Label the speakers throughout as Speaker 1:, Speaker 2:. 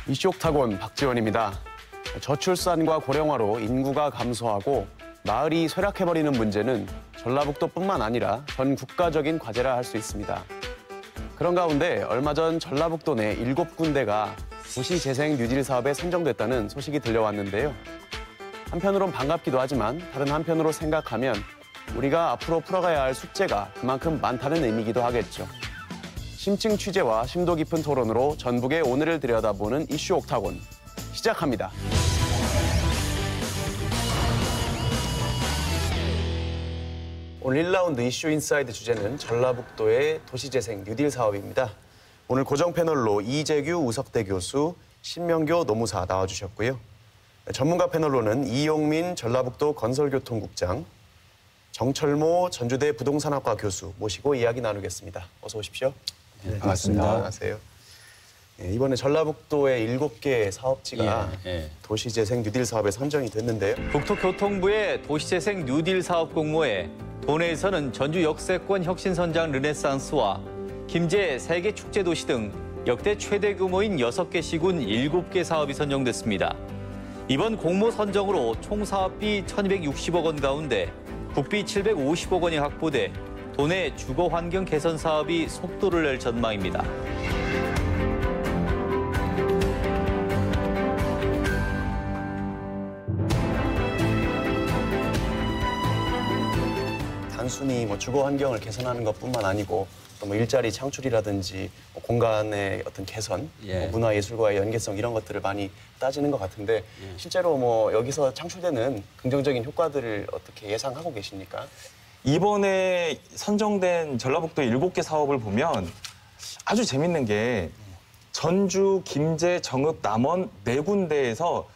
Speaker 1: 이슈 옥타곤 박지원입니다. 저출산과 고령화로 인구가 감소하고 마을이 쇠락해버리는 문제는 전라북도뿐만 아니라 전 국가적인 과제라 할 수 있습니다. 그런 가운데 얼마 전 전라북도 내 7군데가 도시재생 뉴딜 사업에 선정됐다는 소식이 들려왔는데요. 한편으론 반갑기도 하지만 다른 한편으로 생각하면 우리가 앞으로 풀어가야 할 숙제가 그만큼 많다는 의미이기도 하겠죠. 심층 취재와 심도 깊은 토론으로 전북의 오늘을 들여다보는 이슈 옥타곤 시작합니다. 오늘 1라운드 이슈 인사이드 주제는 전라북도의 도시재생 뉴딜 사업입니다. 오늘 고정 패널로 이재규 우석대 교수, 신명교 노무사 나와주셨고요. 전문가 패널로는 이용민 전라북도 건설교통국장, 정철모 전주대 부동산학과 교수 모시고 이야기 나누겠습니다. 어서 오십시오.
Speaker 2: 네, 반갑습니다.
Speaker 1: 안녕하세요. 이번에 전라북도의 7개 사업지가 도시재생 뉴딜 사업에 선정이 됐는데요.
Speaker 3: 국토교통부의 도시재생 뉴딜 사업 공모에 도내에서는 전주 역세권 혁신선장 르네상스와 김제 세계축제도시 등 역대 최대 규모인 6개 시군 7개 사업이 선정됐습니다. 이번 공모 선정으로 총 사업비 1,260억 원 가운데 국비 750억 원이 확보돼 도내 주거 환경 개선 사업이 속도를 낼 전망입니다.
Speaker 1: 단순히 주거 환경을 개선하는 것뿐만 아니고 또 일자리 창출이라든지 공간의 어떤 개선, 문화예술과의 연계성 이런 것들을 많이 따지는 것 같은데 실제로 여기서 창출되는 긍정적인 효과들을 어떻게 예상하고 계십니까?
Speaker 2: 이번에 선정된 전라북도 7개 사업을 보면 아주 재밌는 게 전주, 김제, 정읍, 남원 4군데에서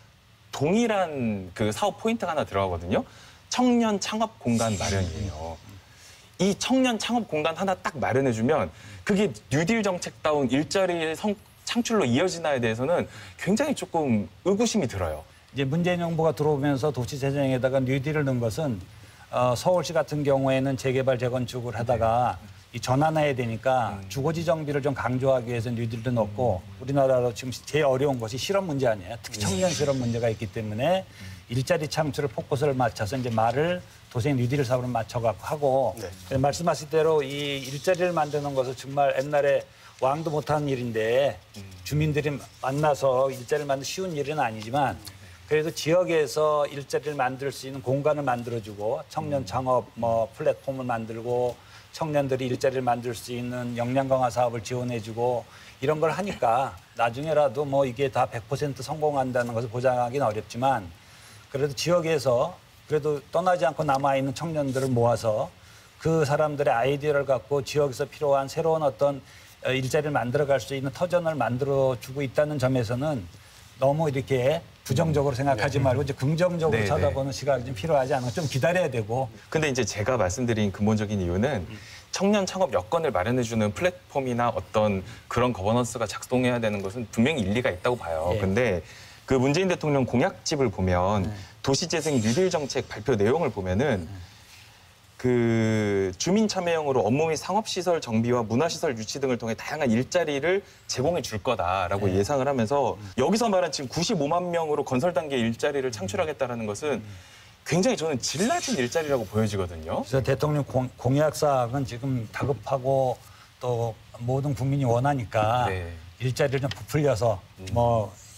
Speaker 2: 동일한 그 사업 포인트가 하나 들어가거든요. 청년 창업 공간 마련이에요. 이 청년 창업 공간 하나 딱 마련해주면 그게 뉴딜 정책다운 일자리 창출로 이어지나에 대해서는 굉장히 조금 의구심이 들어요.
Speaker 4: 이제 문재인 정부가 들어오면서 도시재생에다가 뉴딜을 넣은 것은 서울시 같은 경우에는 재개발, 재건축을 하다가 이 전환해야 되니까 주거지 정비를 좀 강조하기 위해서 뉴딜도 넣고 우리나라로 지금 제일 어려운 것이 실업 문제 아니에요. 특히 청년 실업 문제가 있기 때문에 일자리 창출을 포커스를 맞춰서 이제 말을 도시재생 뉴딜 사업으로 맞춰갖고 하고 말씀하신 대로 이 일자리를 만드는 것은 정말 옛날에 왕도 못하는 일인데 주민들이 만나서 일자리를 만드는 쉬운 일은 아니지만 그래도 지역에서 일자리를 만들 수 있는 공간을 만들어주고 청년 창업 플랫폼을 만들고 청년들이 일자리를 만들 수 있는 역량 강화 사업을 지원해주고 이런 걸 하니까 나중에라도 이게 다 100% 성공한다는 것을 보장하기는 어렵지만 그래도 지역에서 그래도 떠나지 않고 남아있는 청년들을 모아서 그 사람들의 아이디어를 갖고 지역에서 필요한 새로운 어떤 일자리를 만들어갈 수 있는 터전을 만들어주고 있다는 점에서는 너무 이렇게 부정적으로 생각하지 말고 이제 긍정적으로 쳐다보는 시각이 좀 필요하지 않을까. 좀 기다려야 되고.
Speaker 2: 근데 이제 제가 말씀드린 근본적인 이유는 청년 창업 여건을 마련해주는 플랫폼이나 어떤 그런 거버넌스가 작동해야 되는 것은 분명히 일리가 있다고 봐요. 근데 그 문재인 대통령 공약집을 보면 도시재생 뉴딜 정책 발표 내용을 보면은 그 주민 참여형으로 업무 및 상업시설 정비와 문화시설 유치 등을 통해 다양한 일자리를 제공해 줄 거다라고 예상을 하면서 여기서 말한 지금 95만 명으로 건설 단계 일자리를 창출하겠다는 것은 굉장히 저는 질 낮은 일자리라고 보여지거든요.
Speaker 4: 그래서 대통령 공약 사항은 지금 다급하고 또 모든 국민이 원하니까 일자리를 좀 부풀려서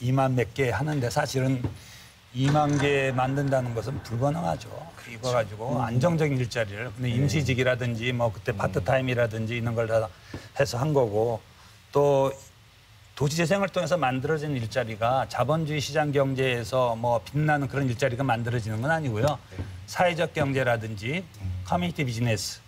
Speaker 4: 2만 몇 개 하는데 사실은 2만 개 만든다는 것은 불가능하죠. 이거 가지고 안정적인 일자리를 근데 임시직이라든지 그때 파트타임이라든지 이런 걸 다 해서 한 거고 또 도시재생을 통해서 만들어진 일자리가 자본주의 시장 경제에서 빛나는 그런 일자리가 만들어지는 건 아니고요. 사회적 경제라든지 커뮤니티 비즈니스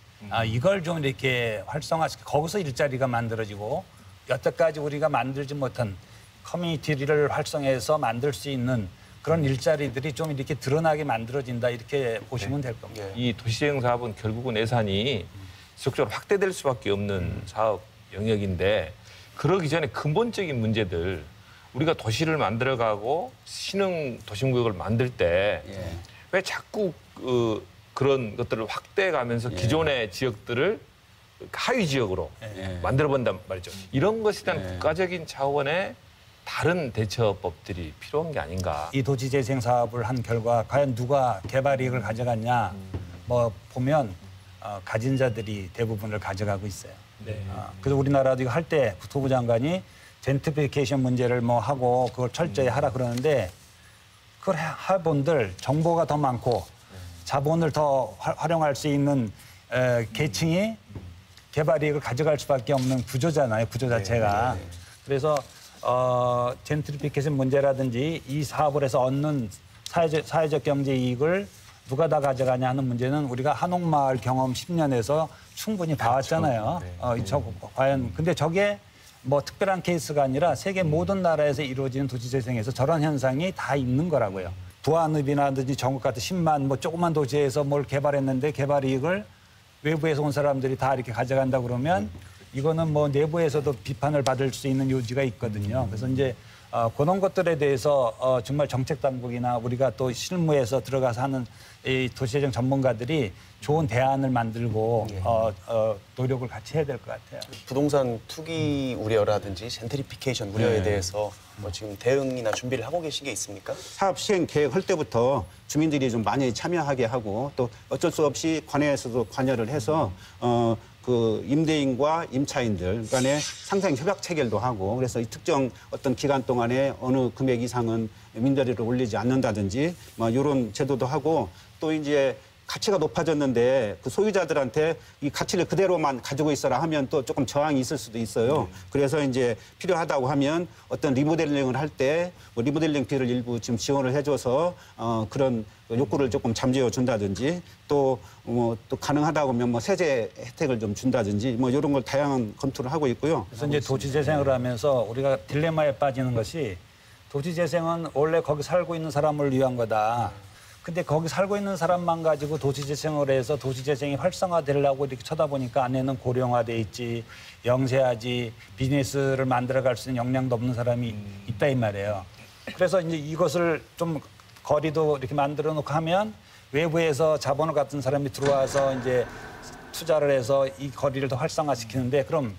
Speaker 4: 이걸 좀 이렇게 활성화시켜 거기서 일자리가 만들어지고 여태까지 우리가 만들지 못한 커뮤니티를 활성화해서 만들 수 있는 그런 일자리들이 좀 이렇게 드러나게 만들어진다 이렇게 보시면 될 겁니다.
Speaker 5: 이 도시재생 사업은 결국은 예산이 지속적으로 확대될 수밖에 없는 사업 영역인데 그러기 전에 근본적인 문제들 우리가 도시를 만들어가고 신흥 도심구역을 만들 때 왜 자꾸 그런 것들을 확대해가면서 기존의 지역들을 하위 지역으로 만들어본단 말이죠. 이런 것에 대한 국가적인 차원의 다른 대처법들이 필요한 게 아닌가.
Speaker 4: 이 도시재생 사업을 한 결과 과연 누가 개발 이익을 가져갔냐 뭐 보면 가진 자들이 대부분을 가져가고 있어요. 그래서 우리나라도 이거 할 때 국토부 장관이 젠트리피케이션 문제를 뭐 하고 그걸 철저히 하라 그러는데 그걸 해본들 정보가 더 많고 자본을 더 활용할 수 있는 계층이 개발 이익을 가져갈 수밖에 없는 구조잖아요. 구조 자체가. 그래서 젠트리피케이션 문제라든지 이 사업을 해서 얻는 사회적 경제 이익을 누가 다 가져가냐 하는 문제는 우리가 한옥마을 경험 10년에서 충분히 봐왔잖아요. 과연 근데 저게 뭐 특별한 케이스가 아니라 세계 모든 나라에서 이루어지는 도시재생에서 저런 현상이 다 있는 거라고요. 부안읍이라든지 전국 같은 10만 뭐 조그만 도시에서 뭘 개발했는데 개발 이익을 외부에서 온 사람들이 다 이렇게 가져간다 그러면 이거는 뭐 내부에서도 비판을 받을 수 있는 요지가 있거든요. 그래서 이제 그런 것들에 대해서 정말 정책 당국이나 우리가 또 실무에서 들어가서 하는 이 도시재생 전문가들이 좋은 대안을 만들고 노력을 같이 해야 될 것 같아요.
Speaker 1: 부동산 투기 우려라든지 젠트리피케이션 우려에 대해서 뭐 지금 대응이나 준비를 하고 계신 게 있습니까?
Speaker 6: 사업 시행 계획할 때부터 주민들이 좀 많이 참여하게 하고 또 어쩔 수 없이 관내에서도 관여를 해서 그 임대인과 임차인들 간의 상생 협약 체결도 하고 그래서 이 특정 어떤 기간 동안에 어느 금액 이상은 민자리를 올리지 않는다든지 뭐 이런 제도도 하고 또 이제 가치가 높아졌는데 그 소유자들한테 이 가치를 그대로만 가지고 있어라 하면 또 조금 저항이 있을 수도 있어요. 그래서 이제 필요하다고 하면 어떤 리모델링을 할 때 뭐 리모델링 비를 일부 지금 지원을 해줘서 그런 욕구를 조금 잠재워 준다든지 또 뭐 또 가능하다고 하면 뭐 세제 혜택을 좀 준다든지 뭐 이런 걸 다양한 검토를 하고 있고요.
Speaker 4: 그래서 이제 도시재생을 하면서 우리가 딜레마에 빠지는 것이 도시재생은 원래 거기 살고 있는 사람을 위한 거다. 근데 거기 살고 있는 사람만 가지고 도시재생을 해서 도시재생이 활성화되려고 이렇게 쳐다보니까 안에는 고령화돼 있지, 영세하지, 비즈니스를 만들어갈 수 있는 역량도 없는 사람이 있다 이 말이에요. 그래서 이제 이것을 좀 거리도 이렇게 만들어 놓고 하면 외부에서 자본을 갖은 사람이 들어와서 이제 투자를 해서 이 거리를 더 활성화시키는데 그럼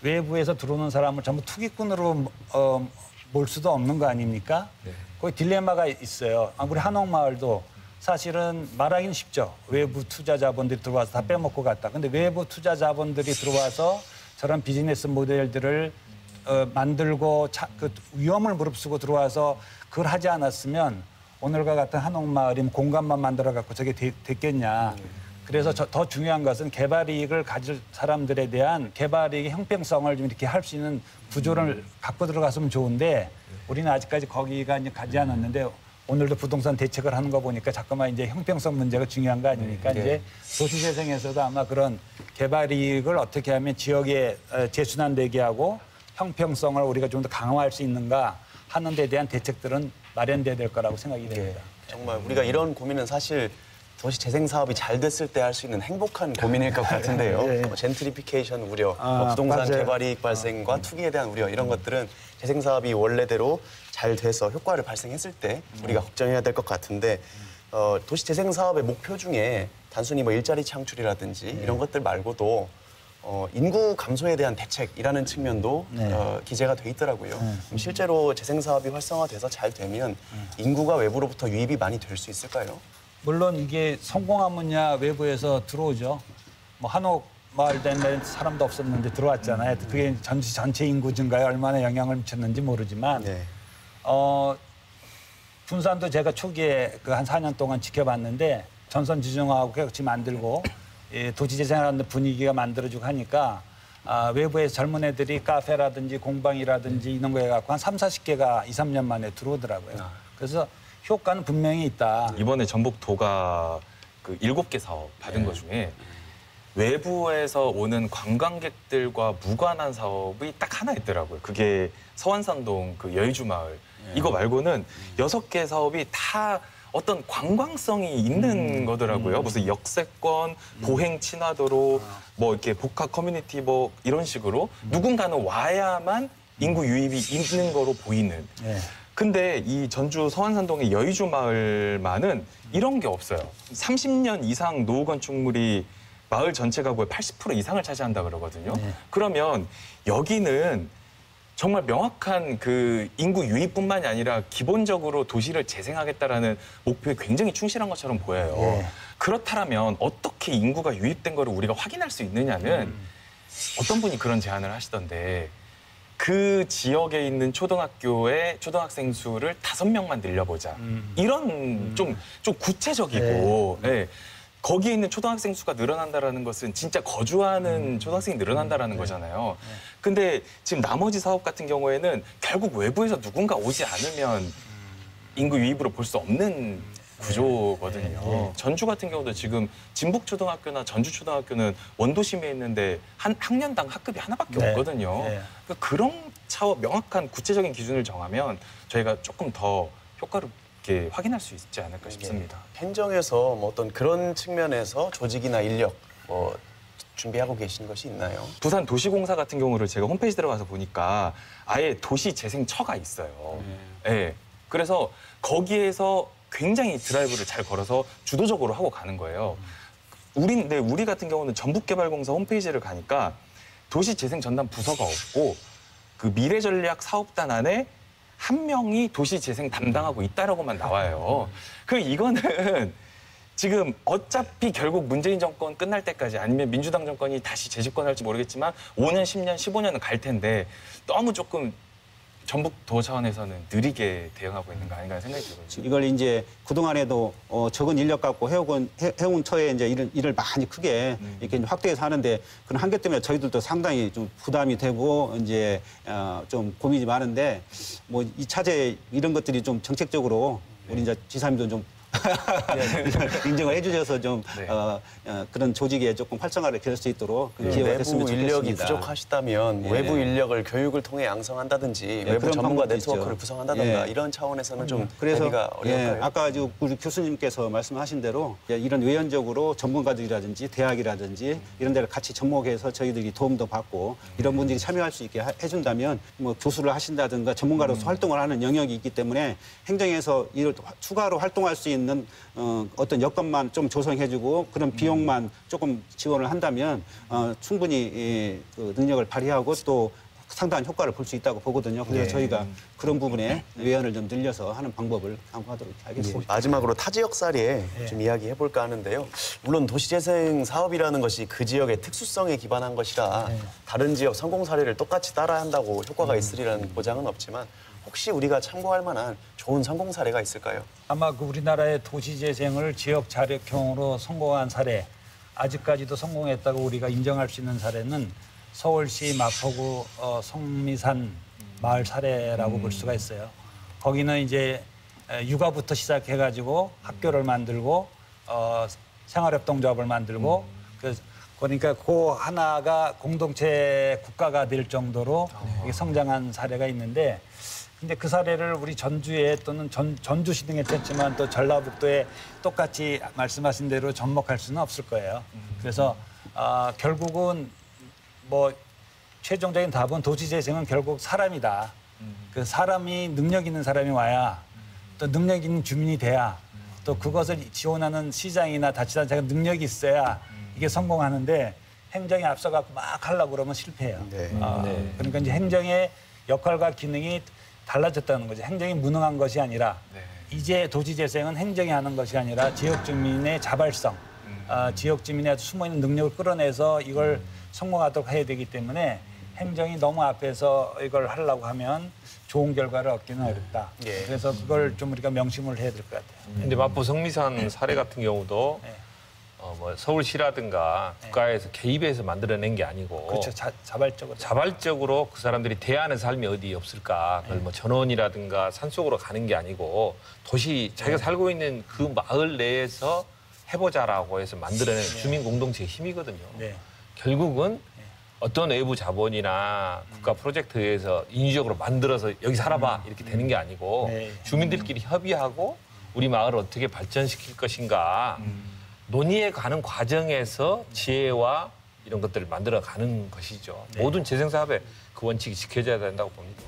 Speaker 4: 외부에서 들어오는 사람을 전부 투기꾼으로 몰 수도 없는 거 아닙니까? 거기 딜레마가 있어요. 우리 한옥마을도 사실은 말하기는 쉽죠. 외부 투자 자본들이 들어와서 다 빼먹고 갔다. 근데 외부 투자 자본들이 들어와서 저런 비즈니스 모델들을 만들고 그 위험을 무릅쓰고 들어와서 그걸 하지 않았으면 오늘과 같은 한옥마을이면 공간만 만들어갖고 저게 됐겠냐. 그래서 더 중요한 것은 개발 이익을 가질 사람들에 대한 개발 이익의 형평성을 좀 이렇게 할 수 있는 구조를 갖고 들어갔으면 좋은데 우리는 아직까지 거기가 이제 가지 않았는데 오늘도 부동산 대책을 하는 거 보니까 자꾸만 이제 형평성 문제가 중요한 거 아닙니까? 이제 도시재생에서도 아마 그런 개발 이익을 어떻게 하면 지역에 재순환되게 하고 형평성을 우리가 좀 더 강화할 수 있는가 하는 데 대한 대책들은 마련돼야 될 거라고 생각이 됩니다.
Speaker 1: 정말 우리가 이런 고민은 사실 도시 재생 사업이 잘 됐을 때 할 수 있는 행복한 고민일 것 같은데요. 뭐 젠트리피케이션 우려, 뭐 부동산
Speaker 4: 맞아요.
Speaker 1: 개발 이익 발생과 투기에 대한 우려 이런 것들은 재생 사업이 원래대로 잘 돼서 효과를 발생했을 때 우리가 걱정해야 될 것 같은데 도시 재생 사업의 목표 중에 단순히 뭐 일자리 창출이라든지 이런 것들 말고도 인구 감소에 대한 대책이라는 측면도 기재가 돼 있더라고요. 그럼 실제로 재생 사업이 활성화돼서 잘 되면 인구가 외부로부터 유입이 많이 될 수 있을까요?
Speaker 4: 물론 이게 성공하면야 외부에서 들어오죠. 뭐 한옥 마을 때문에 사람도 없었는데 들어왔잖아요. 그게 전체 인구 증가에 얼마나 영향을 미쳤는지 모르지만 분산도 제가 초기에 그 한 4년 동안 지켜봤는데 전선 지정하고 같이 만들고 도시재생하는 분위기가 만들어지고 하니까 외부에서 젊은 애들이 카페라든지 공방이라든지 이런 거 해갖고 한 3, 40개가 2, 3년 만에 들어오더라고요. 그래서 효과는 분명히 있다.
Speaker 2: 이번에 전북도가 그 7개 사업 받은 것 중에 외부에서 오는 관광객들과 무관한 사업이 딱 하나 있더라고요. 그게 서원산동 그 여의주 마을. 이거 말고는 6개 사업이 다 어떤 관광성이 있는 거더라고요. 무슨 역세권, 보행 친화도로, 뭐 이렇게 복합 커뮤니티 뭐 이런 식으로 누군가는 와야만 인구 유입이 있는 거로 보이는. 근데 이 전주 서안산동의 여의주 마을만은 이런 게 없어요. 30년 이상 노후 건축물이 마을 전체 가구의 80% 이상을 차지한다 그러거든요. 그러면 여기는 정말 명확한 그 인구 유입뿐만이 아니라 기본적으로 도시를 재생하겠다라는 목표에 굉장히 충실한 것처럼 보여요.
Speaker 4: 예.
Speaker 2: 그렇다면 어떻게 인구가 유입된 거를 우리가 확인할 수 있느냐는 어떤 분이 그런 제안을 하시던데 그 지역에 있는 초등학교의 초등학생 수를 5명만 늘려보자. 이런 좀 구체적이고 예. 거기에 있는 초등학생 수가 늘어난다라는 것은 진짜 거주하는 초등학생이 늘어난다라는 거잖아요. 근데 지금 나머지 사업 같은 경우에는 결국 외부에서 누군가 오지 않으면 인구 유입으로 볼 수 없는 구조거든요. 전주 같은 경우도 지금 진북초등학교나 전주초등학교는 원도심에 있는데 한 학년당 학급이 하나밖에
Speaker 4: 네.
Speaker 2: 없거든요.
Speaker 4: 네.
Speaker 2: 그러니까 그런 차원 명확한 구체적인 기준을 정하면 저희가 조금 더 효과를 이렇게 확인할 수 있지 않을까 싶습니다.
Speaker 1: 행정에서 뭐 어떤 그런 측면에서 조직이나 인력 뭐 준비하고 계신 것이 있나요?
Speaker 2: 부산 도시공사 같은 경우를 제가 홈페이지 들어가서 보니까 아예 도시재생처가 있어요. 예. 그래서 거기에서 굉장히 드라이브를 잘 걸어서 주도적으로 하고 가는 거예요. 우리 같은 경우는 전북개발공사 홈페이지를 가니까 도시재생전담 부서가 없고 그 미래전략사업단 안에 한 명이 도시재생 담당하고 있다라고만 나와요. 그 이거는 지금 어차피 결국 문재인 정권 끝날 때까지 아니면 민주당 정권이 다시 재집권할지 모르겠지만 5년, 10년, 15년은 갈 텐데 너무 조금 전북도 차원에서는 느리게 대응하고 있는 거 아닌가 생각이 들거든요.
Speaker 6: 이걸 이제 그동안에도 적은 인력 갖고 해운처에 이제 일을 많이 크게 이렇게 확대해서 하는데 그런 한계 때문에 저희들도 상당히 좀 부담이 되고 이제 좀 고민이 많은데 뭐 이 차제 이런 것들이 좀 정책적으로 우리 이제 지사님도 좀 인정을 해주셔서 좀
Speaker 2: 네.
Speaker 6: 그런 조직에 조금 활성화를 될 수 있도록 기회가
Speaker 1: 내부
Speaker 6: 됐으면 좋겠습니다.
Speaker 1: 인력이 부족하시다면
Speaker 6: 예.
Speaker 1: 외부 인력을 교육을 통해 양성한다든지 외부
Speaker 6: 그런
Speaker 1: 전문가
Speaker 6: 방법도
Speaker 1: 네트워크를
Speaker 6: 있죠.
Speaker 1: 구성한다든가
Speaker 6: 예.
Speaker 1: 이런 차원에서는 좀
Speaker 6: 그래서
Speaker 1: 되기가 어려울까요?
Speaker 6: 아까 우리 교수님께서 말씀하신 대로 이런 외연적으로 전문가들이라든지 대학이라든지 이런 데를 같이 접목해서 저희들이 도움도 받고 이런 분들이 참여할 수 있게 해준다면 뭐 교수를 하신다든가 전문가로서 활동을 하는 영역이 있기 때문에 행정에서 이를 추가로 활동할 수 있는 어떤 여건만 좀 조성해주고 그런 비용만 조금 지원을 한다면 충분히 그 능력을 발휘하고 또 상당한 효과를 볼 수 있다고 보거든요. 그래서 저희가 그런 부분에 외연을 좀 늘려서 하는 방법을 강구하도록 하겠습니다.
Speaker 1: 마지막으로 타 지역살이에 좀 이야기해 볼까 하는데요. 물론 도시재생 사업이라는 것이 그 지역의 특수성에 기반한 것이라 다른 지역 성공 사례를 똑같이 따라야 한다고 효과가 있으리라는 보장은 없지만 혹시 우리가 참고할 만한 좋은 성공 사례가 있을까요?
Speaker 4: 아마 그 우리나라의 도시재생을 지역 자력형으로 성공한 사례, 아직까지도 성공했다고 우리가 인정할 수 있는 사례는 서울시 마포구 성미산 마을 사례라고 볼 수가 있어요. 거기는 이제 육아부터 시작해가지고 학교를 만들고 생활협동조합을 만들고 그러니까 그 하나가 공동체 국가가 될 정도로 이게 성장한 사례가 있는데 근데 그 사례를 우리 전주에 또는 전주시 등에 했지만 또 전라북도에 똑같이 말씀하신 대로 접목할 수는 없을 거예요. 그래서 결국은 뭐 최종적인 답은 도시재생은 결국 사람이다. 그 사람이 능력 있는 사람이 와야 또 능력 있는 주민이 돼야 또 그것을 지원하는 시장이나 자치단체가 능력이 있어야 이게 성공하는데 행정이 앞서갖고 막 하려고 그러면 실패해요. 그러니까 이제 행정의 역할과 기능이 달라졌다는 거죠. 행정이 무능한 것이 아니라 이제 도시재생은 행정이 하는 것이 아니라 지역 주민의 자발성, 지역 주민의 숨어있는 능력을 끌어내서 이걸 성공하도록 해야 되기 때문에 행정이 너무 앞에서 이걸 하려고 하면 좋은 결과를 얻기는 어렵다. 그래서 그걸 좀 우리가 명심을 해야 될 것 같아요.
Speaker 5: 근데 마포 성미산 사례 같은 경우도 뭐 서울시라든가 국가에서 개입해서 만들어낸 게 아니고
Speaker 4: 그렇죠. 자발적으로.
Speaker 5: 자발적으로 그 사람들이 대하는 삶이 어디 없을까. 그걸 뭐 전원이라든가 산속으로 가는 게 아니고 도시 자기가 살고 있는 그 마을 내에서 해보자라고 해서 만들어낸 주민 공동체의 힘이거든요. 결국은 어떤 외부 자본이나 국가 프로젝트에서 인위적으로 만들어서 여기 살아봐 이렇게 되는 게 아니고 주민들끼리 협의하고 우리 마을을 어떻게 발전시킬 것인가 논의해 가는 과정에서 지혜와 이런 것들을 만들어가는 것이죠. 모든 재생 사업에 그 원칙이 지켜져야 된다고 봅니다.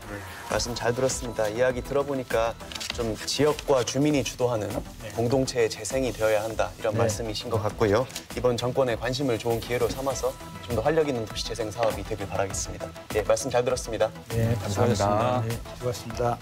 Speaker 1: 말씀 잘 들었습니다. 이야기 들어보니까 좀 지역과 주민이 주도하는 공동체의 재생이 되어야 한다 이런 말씀이신 것 같고요. 이번 정권의 관심을 좋은 기회로 삼아서 좀 더 활력 있는 도시 재생 사업이 되길 바라겠습니다. 예, 말씀 잘 들었습니다.
Speaker 4: 네,
Speaker 2: 감사합니다.
Speaker 4: 네, 수고하셨습니다.